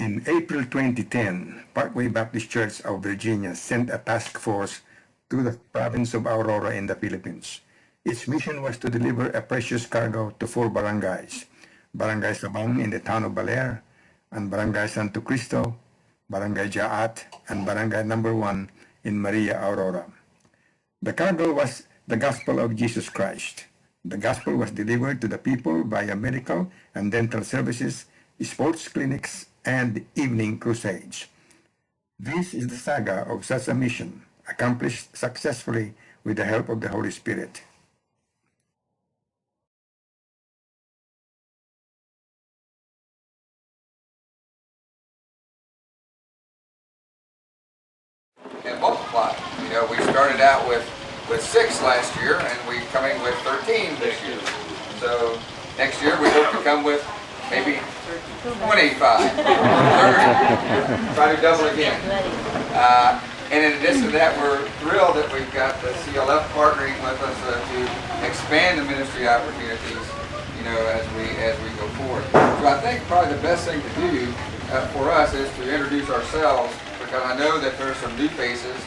In April 2010, Parkway Baptist Church of Virginia sent a task force to the province of Aurora in the Philippines. Its mission was to deliver a precious cargo to 4 barangays: Barangay Sabang in the town of Baler, and Barangay Santo Cristo, Barangay Jaat, and Barangay Number 1 in Maria, Aurora. The cargo was the gospel of Jesus Christ. The gospel was delivered to the people via medical and dental services, sports clinics, and evening crusades. This is the saga of such a mission, accomplished successfully with the help of the Holy Spirit. And multiply. You know, we started out with 6 last year, and we're coming with 13 this year. So next year we hope to come with maybe 25, 30, try to double again. And in addition to that, we're thrilled that we've got the CLF partnering with us to expand the ministry opportunities, you know, as we go forward. So I think probably the best thing to do for us is to introduce ourselves, because I know that there's some new faces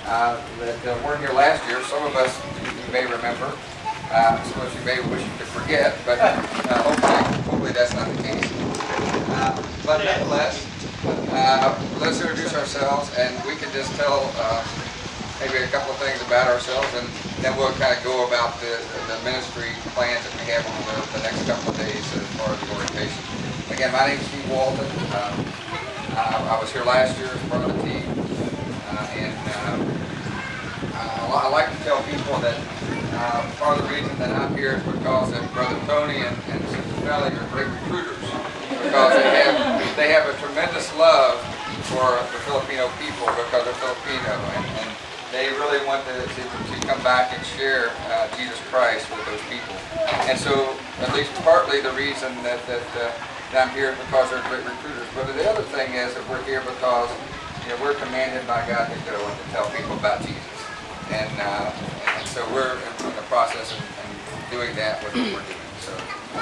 that weren't here last year. Some of us you may remember. Some of you may wish you could forget, but hopefully that's not the case. But nonetheless, let's introduce ourselves, and we can just tell maybe a couple of things about ourselves, and then we'll kind of go about the ministry plans that we have over the next couple of days as far as the orientation. Again, my name is Steve Walton. I was here last year as part of the team, and I like to tell people that part of the reason that I'm here is because that Brother Tony and Sister Felly are great recruiters, because they have a tremendous love for the Filipino people because they're Filipino, and they really want to come back and share Jesus Christ with those people. And so, at least partly the reason that I'm here is because they're great recruiters. But the other thing is that we're here because we're commanded by God to go and to tell people about Jesus. And so we're in the process of doing that with what we're doing. So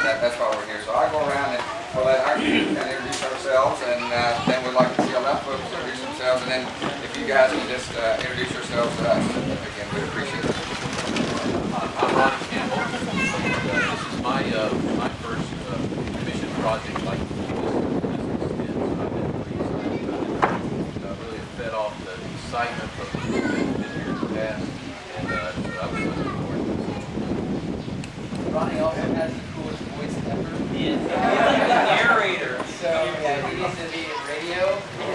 that's why we're here. So I go around and we'll let our team kind of introduce ourselves, and then we'd like to see all that folks introduce themselves. And then if you guys can just introduce yourselves to us, again, we'd appreciate it. I'm Ron Campbell. This is my first mission project like this. I've been pretty excited about it. Really fed off the excitement from people that have been here in the past, and so I've been looking forward to this. Ronnie also has the coolest voice ever. He is the narrator. So yeah, he needs to be in radio or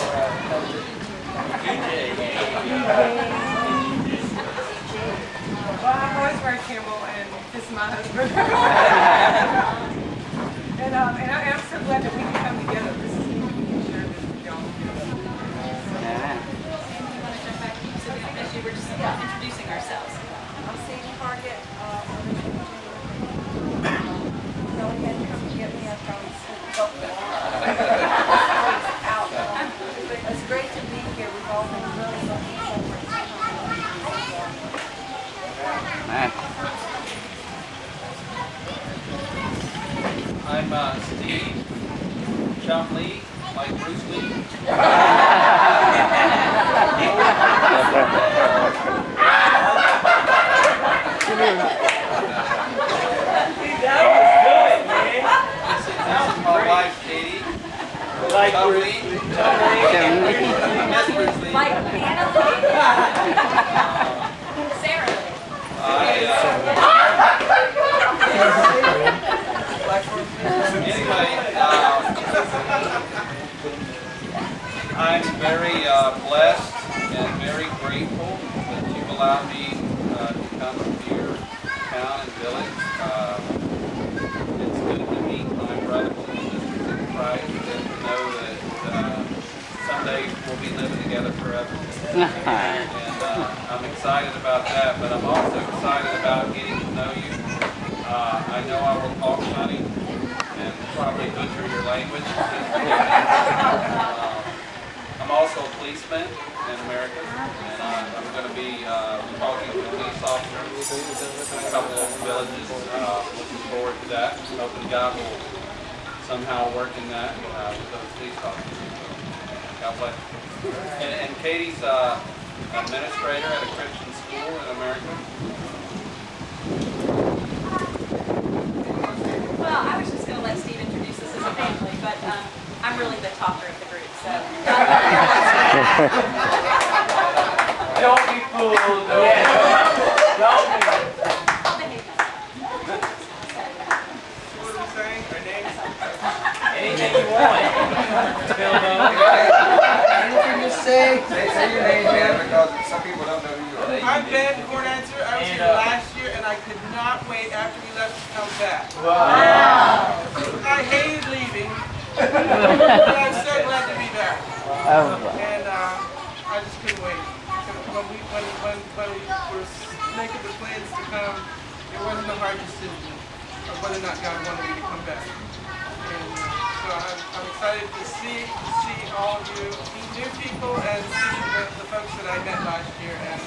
television. Well, I'm Rosemary Campbell, and this is my husband. and I'm so glad that we can come together. This is we can share this with y'all. We're just introducing ourselves. I'm Sadie Target. Go ahead and come get me. I've probably out. It's great to be here. We've all been really looking forward to I'm Steve Chum Lee, like Bruce Lee. This is my wife, Katie. Like Chum Lee. Miss Bruce Lee. like Anna Sarah Anyway, I'm very blessed and very grateful that you've allowed me to come to your town and village. It's good to meet my brothers and sisters in Christ and to know that someday we'll be living together forever. And I'm excited about that, but I'm also excited about getting to know you. I know I will talk funny and probably butcher your language. I'm also a policeman in America, and I'm going to be talking to police officers in a couple of villages. Looking forward to that. Hoping God will somehow work in that with those police officers. God bless you. And Katie's administrator at a Christian school in America. Well, I was just going to let Steve introduce us as a family, but I'm really the talker of the group, so. Don't be fooled. Yeah. Don't be. I'll behave myself. What are we saying? Our names? Anything you want. Anything you say? Say your name, man, because some people don't know who you are. I'm Ben Cornancer. I was here last year and I could not wait after we left to come back. Wow. I hated leaving, but I'm so glad to be back. And I just couldn't wait. When we were making the plans to come, it wasn't a hard decision of whether or not God wanted me to come back. And so I'm excited to see all of you, meet new people, and see the folks that I met last year and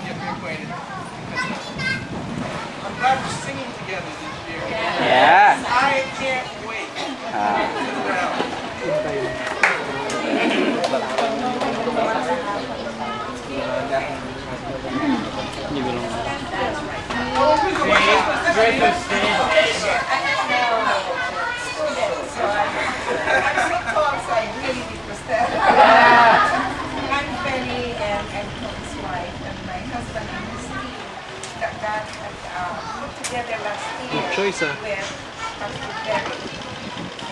get reacquainted. I'm glad we're singing together this year. Yeah. I can't wait. Great to stand. I'm so tall, so I really need to stand. I'm Penny and Tony's wife, and my husband and Steve that got put together last year with Pastor Berry.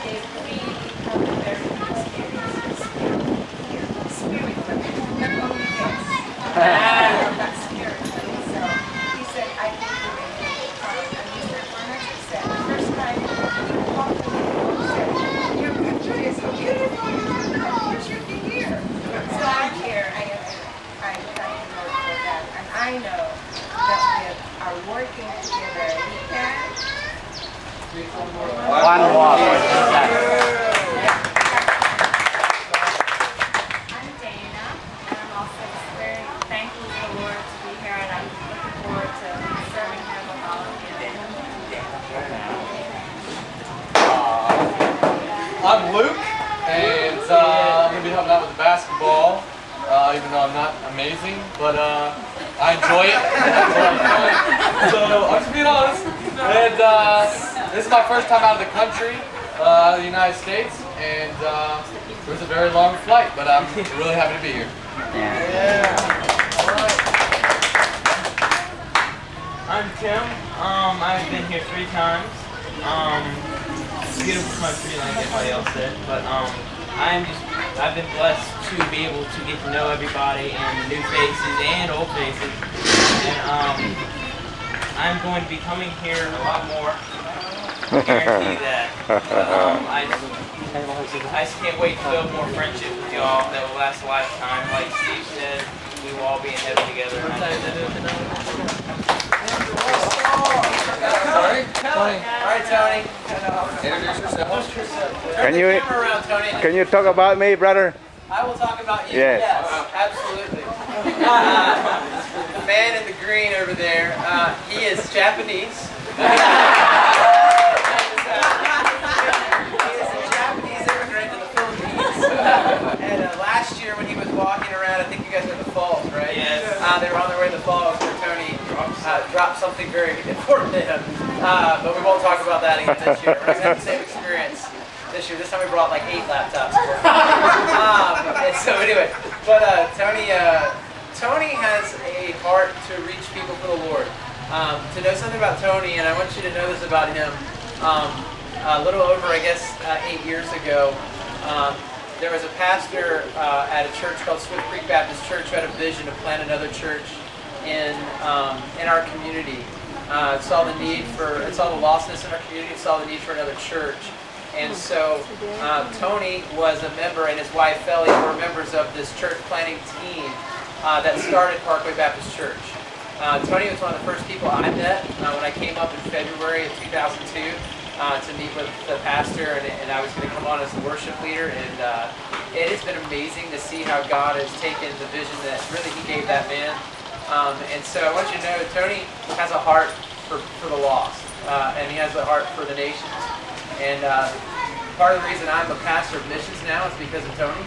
They really have a very good experience here. Spiritually, not only this, but spiritually. So he said, I think you really need to come. And Mr. Cornancer said, the first time he talked to me, he said, your country is so beautiful, you should be here. So I'm here. I'm thanking the Lord for that. And I know that with our working together, we can. One walk. I'm Dana, and I'm also just very thankful to the Lord to be here, and I'm looking forward to serving Him with all of you. I'm Luke, and I'm going to be helping out with the basketball, even though I'm not amazing, but I enjoy it. So I'm just being honest. And this is my first time out of the country, out of the United States, and it was a very long flight, but I'm really happy to be here. I'm Tim. I've been here 3 times. Beautiful country, like everybody else said, but I've been blessed to be able to get to know everybody and new faces and old faces, and I'm going to be coming here a lot more. I guarantee that. I just can't wait to build more friendship with y'all that will last a lifetime. Like Steve said, we will all be in heaven together. Tony. All right, Tony. Introduce yourself. Turn the camera around, Tony. Can you talk about me, brother? I will talk about you. Yes. Absolutely. The man in the green over there, he is Japanese. He is a Japanese immigrant to the Philippines. And last year when he was walking around, I think you guys were at the falls, right? Yes. They were on their way to the falls where Tony dropped something very important to him. But we won't talk about that again this year. We're going to have the same experience this year. This time we brought like 8 laptops. So anyway, but Tony has a heart to reach people for the Lord. To know something about Tony, and I want you to know this about him, a little over, I guess, 8 years ago, there was a pastor at a church called Swift Creek Baptist Church who had a vision to plant another church in our community. Saw the lostness in our community, saw the need for another church. And so Tony was a member, and his wife Felly were members of this church planting team that started Parkway Baptist Church. Tony was one of the first people I met when I came up in February of 2002 to meet with the pastor, and I was going to come on as the worship leader. And it has been amazing to see how God has taken the vision that really he gave that man. And so I want you to know Tony has a heart for the lost, and he has a heart for the nations. And part of the reason I'm a pastor of missions now is because of Tony.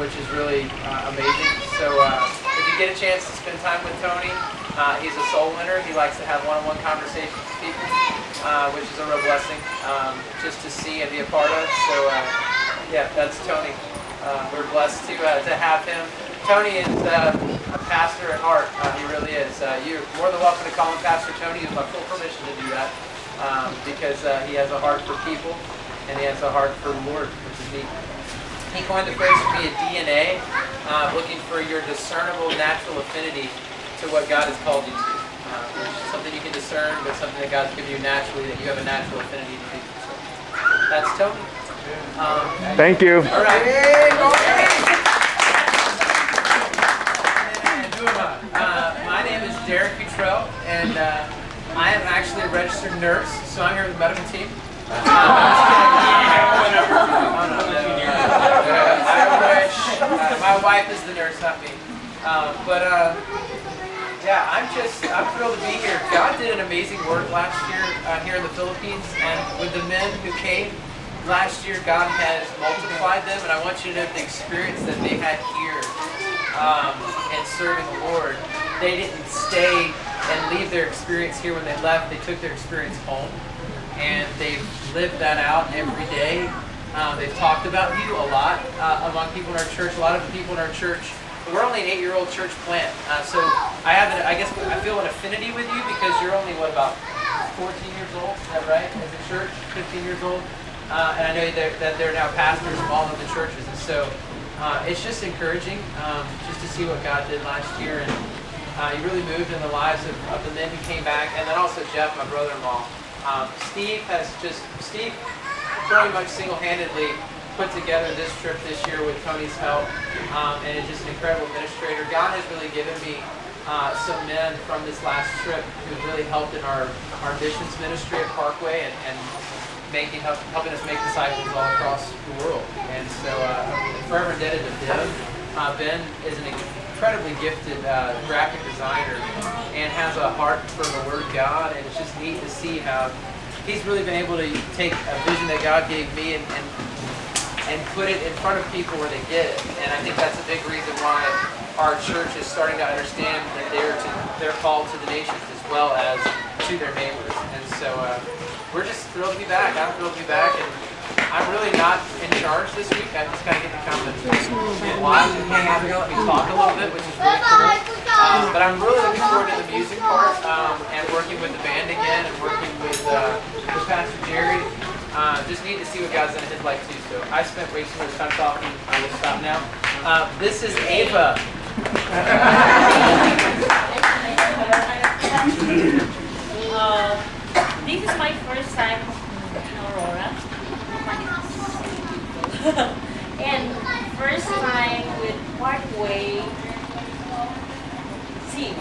which is really amazing. So if you get a chance to spend time with Tony, he's a soul winner. He likes to have one-on-one conversations with people, which is a real blessing just to see and be a part of. So yeah, that's Tony. We're blessed to have him. Tony is a pastor at heart. He really is. You're more than welcome to call him Pastor Tony. You have my full permission to do that because he has a heart for people and he has a heart for the Lord, which is neat. He coined the phrase for me a DNA, looking for your discernible natural affinity to what God has called you to. Something you can discern, but something that God's given you naturally that you have a natural affinity to do. So that's Tony. Thank you. All right. My name is Derek Futrell, and I am actually a registered nurse, so I'm here with the medical team. I wish. My wife is the nurse, not me. Yeah, I'm thrilled to be here. God did an amazing work last year here in the Philippines, and with the men who came last year, God has multiplied them, and I want you to know the experience that they had here and serving the Lord. They didn't stay and leave their experience here when they left. They took their experience home, and they've lived that out every day. They've talked about you a lot among people in our church. A lot of the people in our church, we're only an 8-year-old church plant, so I feel an affinity with you because you're only, what, about 14 years old, is that right, as a church, 15 years old? And I know that they're now pastors of all of the churches, and so it's just encouraging just to see what God did last year, and He really moved in the lives of the men who came back, and then also Jeff, my brother-in-law. Steve pretty much single-handedly put together this trip this year with Tony's help, and is just an incredible administrator. God has really given me some men from this last trip who really helped in our missions ministry at Parkway and helping us make disciples all across the world. And so I'm forever indebted to Ben. Ben is an incredibly gifted graphic designer and has a heart for the Word of God, and it's just neat to see how he's really been able to take a vision that God gave me and put it in front of people where they get it. And I think that's a big reason why our church is starting to understand that they're called to the nations as well as to their neighbors. And so we're just thrilled to be back. I'm thrilled to be back, and I'm really not in charge this week. I just kind of get to come and watch and hang out and let me talk a little bit, which is really cool. But I'm really looking forward to the music part and working with the band again and working with Pastor Jerry. Just need to see what God's done in his life too. So I spent way too much time talking. I will stop now. This is Ava. This is my first time in Aurora. And first time with Parkway team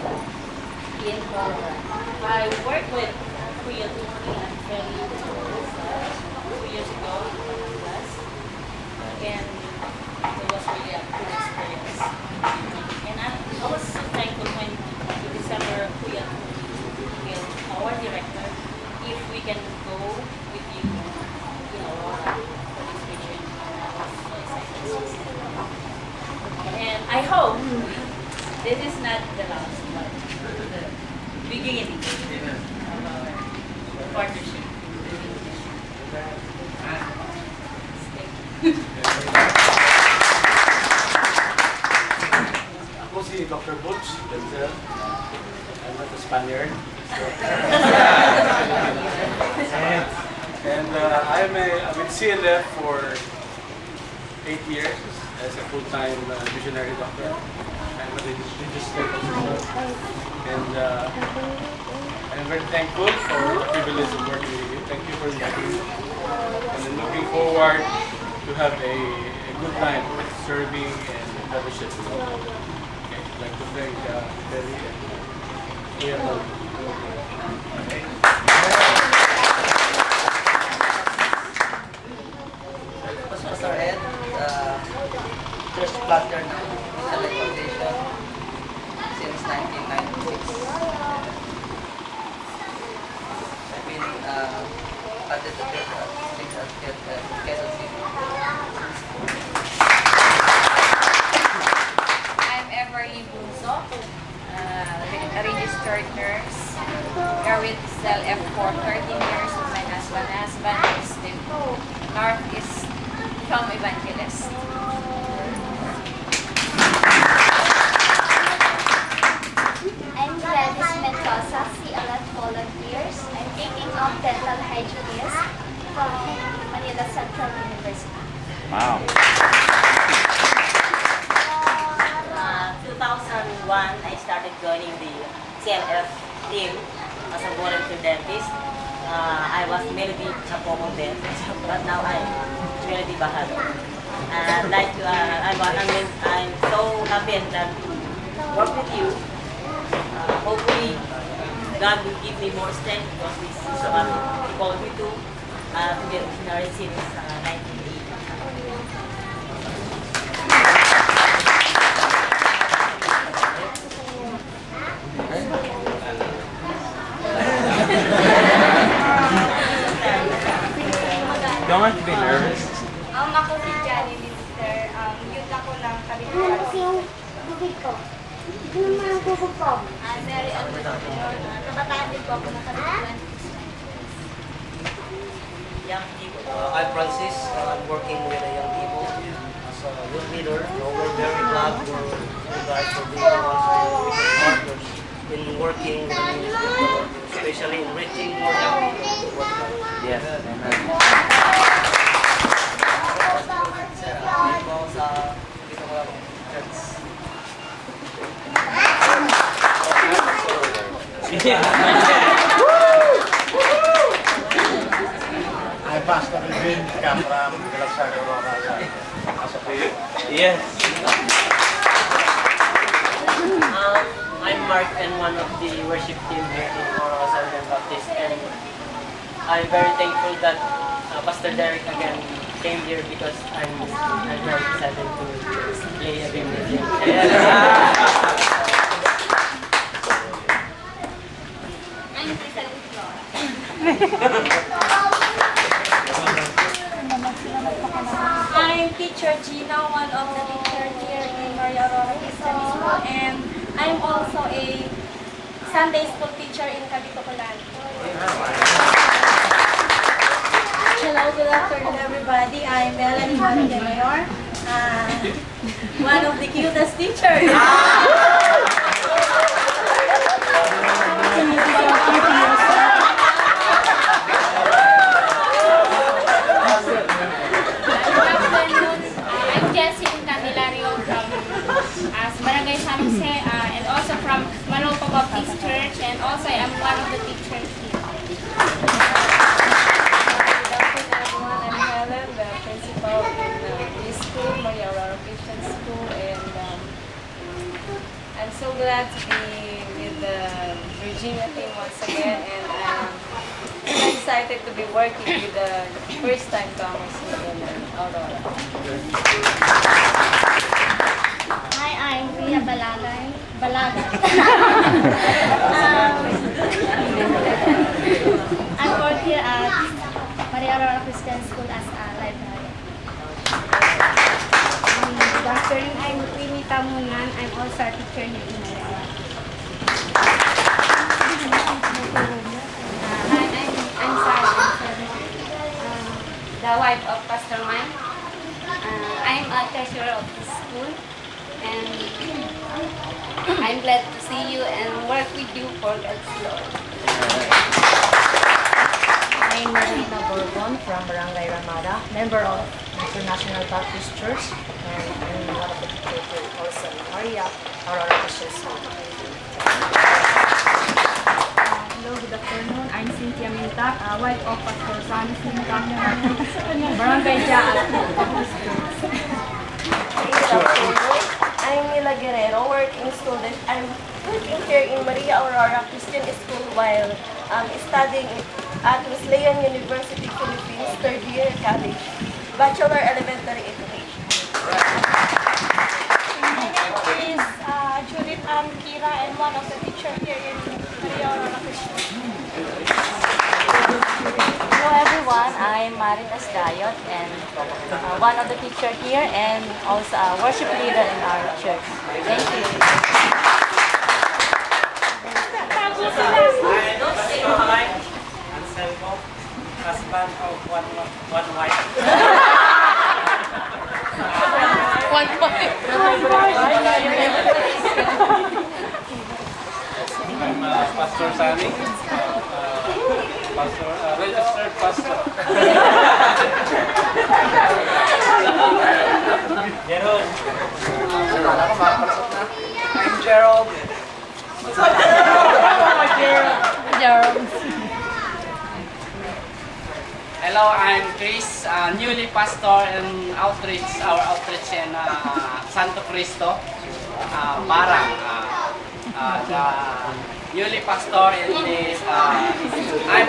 in Aurora. I worked with Kuya Tony and Kelly 2 years ago in the class, and it was really a cool experience. And I was so thankful when in December Kuya Tony, our director, if we can go with you in Aurora for this mission. And I hope this is not the last, but the beginning of our partnership. Ako si Dr. Butch Denzel. I'm not a Spaniard. And I'm in CLF for 8 years as a full-time missionary doctor. I'm a religious therapist. And I'm very thankful for the privilege of working with you. Thank you for inviting me. And I'm looking forward to have a good time serving and fellowship. Okay, I'd like to thank Terry and Kuya Tony. Pastor Ed, church planter ng Isabel Foundation since 1996. I've been at the church at Quezon City. Rory Bunso, a registered nurse. Married to F for 13 years with my husband. My husband is the Northeast Film Evangelist. I'm Gladys Mendoza, CLF volunteers. I'm taking up dental hygienist from Manila Central University. Wow. 2001, I started joining the CLF team as a volunteer dentist. I was Melody Chapomong dentist, but now I'm Melody Bahado. And I'm so happy that work with you. Hopefully, God will give me more strength because this is what He called me to be a missionary since 1980. Don't have to be nervous. Ako si Johnny Lister. Youth ako ng Kabituan. Bubig ko. Hindi naman ang bubog ko. Mary Alvarez. Kabataan din po ako ng Kabituan. Young people. I'm Francis. I'm working with the young people as a youth leader. We're very glad for you guys for being the ones who are partners in working with the ministry of the Lord, especially in reaching more young people. Yes. Amen. I Pastor Levin come from Aurora as a player. Yes. I'm Mark and one of the worship team here in Aurora Southern Baptist, and I'm very thankful that Pastor Derek again came here because I'm very excited to play a game with him. I'm teacher Gina, one of the teachers here in Aurora Christian School, and I'm also a Sunday school teacher in Kabitukulan. Hello, good afternoon everybody. I'm Melanie Mayor, one of the cutest teachers. I'm Jessie Candelario from Barangay San Jose and also from Manopa Baptist Church, and also I'm one of the teachers here. I'm Helen, the principal in this school, Aurora Christian School, and I'm so glad to be with the Virginia team once again, and I'm excited to be working with the first-time comers in Aurora. Hi, I'm Ria Balagay. I work here at Aurora Christian School as a librarian. Good afternoon, I'm Winnie Tamunan. I'm also a teacher here in Aurora. I'm Sarah, the wife of Pastor Mike. I'm a treasurer of the school, and I'm glad to see you and work with you for God's Lord. I'm Marina Bourbon from Barangay Ramada, member of International Baptist Church, and I'm one of the teachers also in Maria, Aurora Christian School. Hello, good afternoon. I'm Cynthia Mintak, wife of Pastor Sanis Mintak, Barangay Jaan. I'm Mila Guerrero, working student. I'm working here in Maria Aurora Christian School while studying at Wesleyan University, Philippines, third year college, Bachelor Elementary Education. My name is Judith Kira, and one of the teachers here in Maria Aurora Christian. Hello everyone, I'm Maritas Dayot and one of the teacher here and also a worship leader in our church. Thank you. Anselmo, husband of one wife. One point. I'm Pastor Sani, registered pastor. Gerald. I'm Gerald. Gerald. Hello, I'm Chris, newly pastor in outreach, our outreach in Santo Cristo, Barang. The newly pastor in this, I'm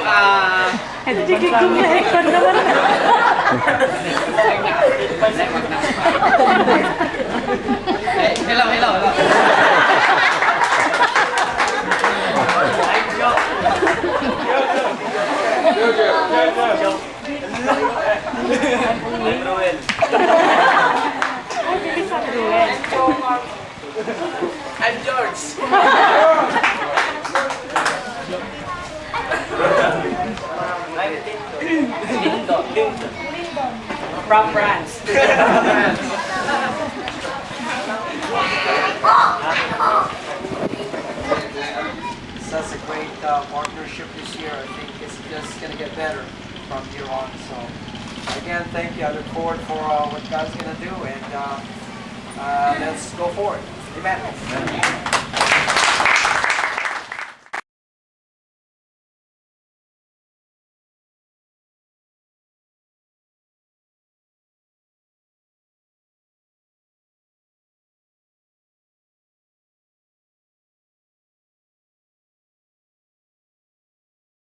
hello. I'm George. Lindo. From France. Such a great partnership this year. I think it's just going to get better from here on. So again, thank you. I look forward for what God's going to do, and let's go forward. Amen.